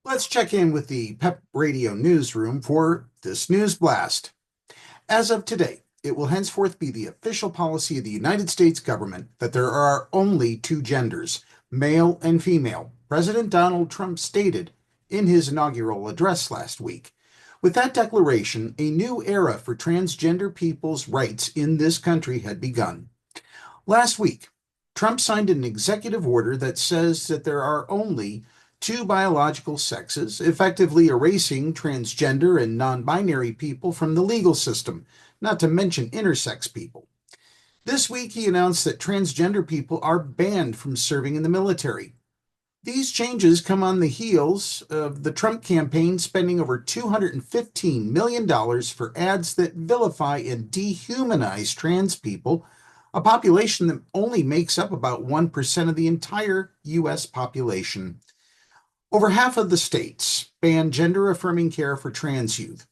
Let's check in with the PEP Radio Newsroom for this news blast. As of today, it will henceforth be the official policy of the United States government that there are only two genders, male and female, President Donald Trump stated in his inaugural address last week. With that declaration, a new era for transgender people's rights in this country had begun. Last week, Trump signed an executive order that says that there are only two biological sexes, effectively erasing transgender and non-binary people from the legal system, not to mention intersex people. This week, he announced that transgender people are banned from serving in the military. These changes come on the heels of the Trump campaign spending over $215 million for ads that vilify and dehumanize trans people, a population that only makes up about 1% of the entire U.S. population. Over half of the states ban gender-affirming care for trans youth.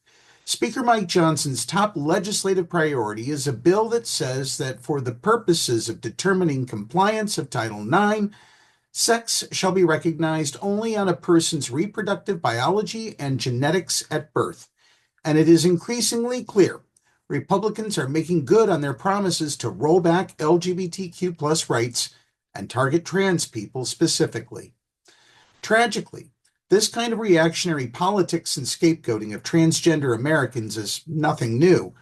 Speaker Mike Johnson's top legislative priority is a bill that says that for the purposes of determining compliance of Title IX, sex shall be recognized only on a person's reproductive biology and genetics at birth. And it is increasingly clear Republicans are making good on their promises to roll back LGBTQ+ rights and target trans people specifically. Tragically, this kind of reactionary politics and scapegoating of transgender Americans is nothing new.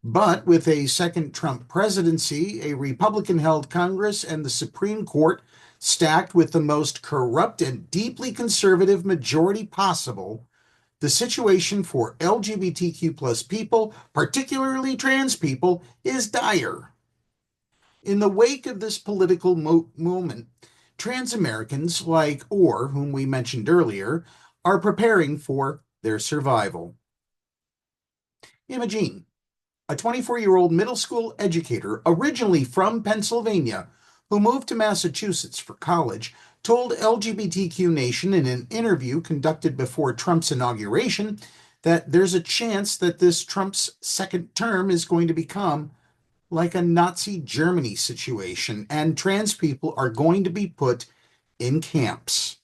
But with a second Trump presidency, a Republican-held Congress, and the Supreme Court stacked with the most corrupt and deeply conservative majority possible, the situation for LGBTQ+ people, particularly trans people, is dire. In the wake of this political moment, trans Americans like Orr, whom we mentioned earlier, are preparing for their survival. Imogene, a 24-year-old middle school educator originally from Pennsylvania who moved to Massachusetts for college, told LGBTQ Nation in an interview conducted before Trump's inauguration that there's a chance that this Trump's second term is going to become like a Nazi Germany situation, and trans people are going to be put in camps.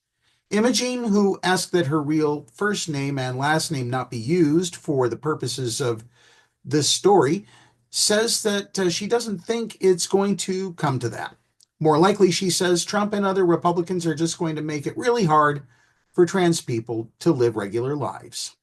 Imogene, who asked that her real first name and last name not be used for the purposes of this story, says that she doesn't think it's going to come to that. More likely, she says, Trump and other Republicans are just going to make it really hard for trans people to live regular lives.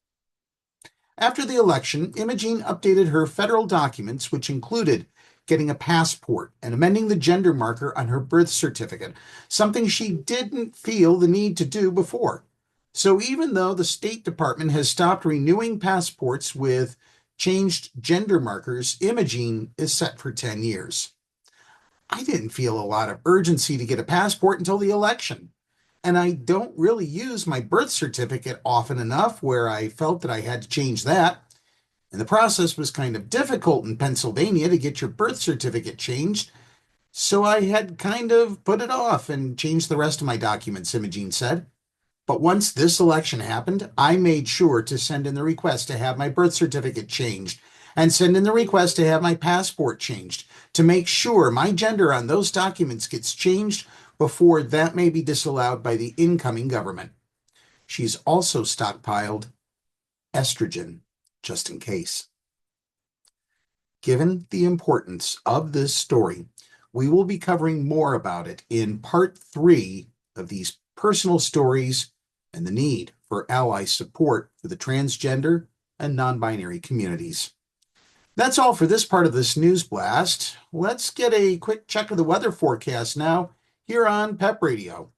After the election, Imogene updated her federal documents, which included getting a passport and amending the gender marker on her birth certificate, something she didn't feel the need to do before. So even though the State Department has stopped renewing passports with changed gender markers, Imogene is set for 10 years. I didn't feel a lot of urgency to get a passport until the election. And I don't really use my birth certificate often enough where I felt that I had to change that. And the process was kind of difficult in Pennsylvania to get your birth certificate changed. So I had kind of put it off and changed the rest of my documents, Imogene said. But once this election happened, I made sure to send in the request to have my birth certificate changed and send in the request to have my passport changed to make sure my gender on those documents gets changed before that may be disallowed by the incoming government. She's also stockpiled estrogen, just in case. Given the importance of this story, we will be covering more about it in part 3 of these personal stories and the need for ally support for the transgender and non-binary communities. That's all for this part of this news blast. Let's get a quick check of the weather forecast now here on PEP Radio.